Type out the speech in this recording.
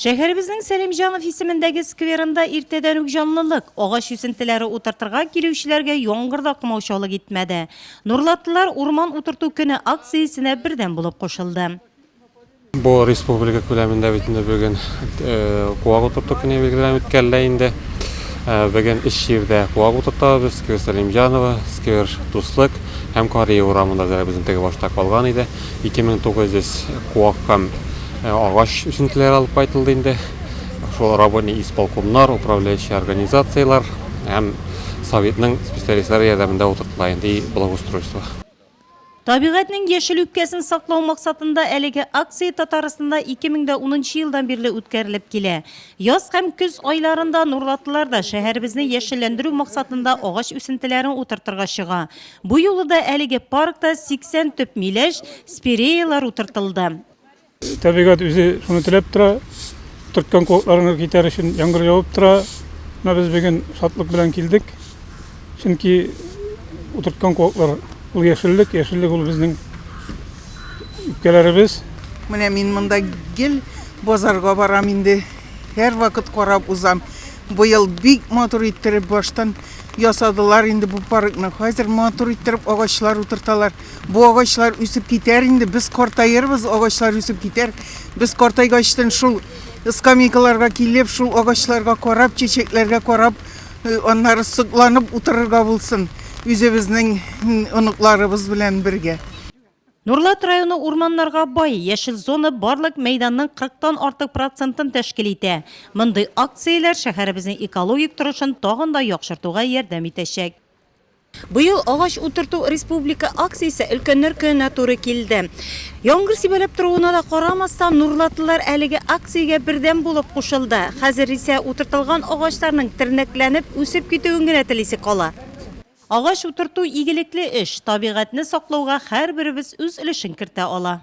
Şəhərimizin Selimjanov ismindəki skverində irtədən üç canlılıq, ağaç üsüntüləri oturtırğa girişlərə yonğırda qımauşalı gitmədi. Nurlatlılar orman oturtu günü aksiyasına birden bulup qoşuldu. Bu Respublika köləmində bitində bugün quvaq oturtu günü belgilənib ötkənləyində. Bugün iş yerdə quvaq oturtağız, skver Selimjanova, skver Dusluk, hem Kariye uğramında bizim teki başta qalğan idi. 2900 quvaqqa ağaç üsüntüləri alıb qaytıldı indi. Şol работный исполкомlar, управляющие организациялар, hem Sovetning spesialistləri yardımında oturtulайынды и благоустройство. Tabiatning yeşil ülkesini saklау maqsadında әлеге aksiya Tataristanda 2010 yıldan beri ötkərilib kele. Yaz hem küz aylarında Nurlatlılar da şəhərimizni yeşilləndirүү maqsadında ağaç üsüntülərini oturtırğa çığa. Bu yolu da әлеге parkta 80 tüp mileş spireyalar oturtıldı. Tabiat özü şunu tilep tura, Türkkan kovaklarını gitar için yağmur yağıp tura. Biz bugün şatlık bilen kildik. Çünkü Türkkan kovaklar bu yeşillik ol bizning ülkelerimiz. Mine men mında gel bozarga baram indi. Her vakit qarab uzam. Bu yıl big motor ittirip baştan yasadılar indi bu parkni. Hazır motor ittirip ağaçlar oturtalar. Bu ağaçlar üsüp gider indi. Biz kortayırız, ağaçlar üsüp gider. Biz kortaygaçtan şul skameykalarga kilip şul ağaçlarga qarab, çiçeklerge qarab onları sıklanıp otururga bulsun. Üzebizning unuklarımız bilen birge. Nurlat rayonu ormanlarga bay, yeşil zona barlık meydanның 40'tan artık prosentin teşkil ete. Mınday aksiyalar şəhərimizin ekologik turuşun tağında yaxşırtuğa yardım etecek. Bu yıl ağaç oturtu Respublika aksiyası ülkenler köyüne doğru kildi. Yağmur sebep turuğuna da qaramasdan Nurlatlılar әлеге aksiyaya birden bulup qoşuldu. Hazır ise oturtulgan ağaçlarının tırnaklanıp üsüp ketüğüne tilisi qala. Ağaç oturtu igilikli iş, tabiatni saqlauga har birimiz o'z ulushini kirita ola.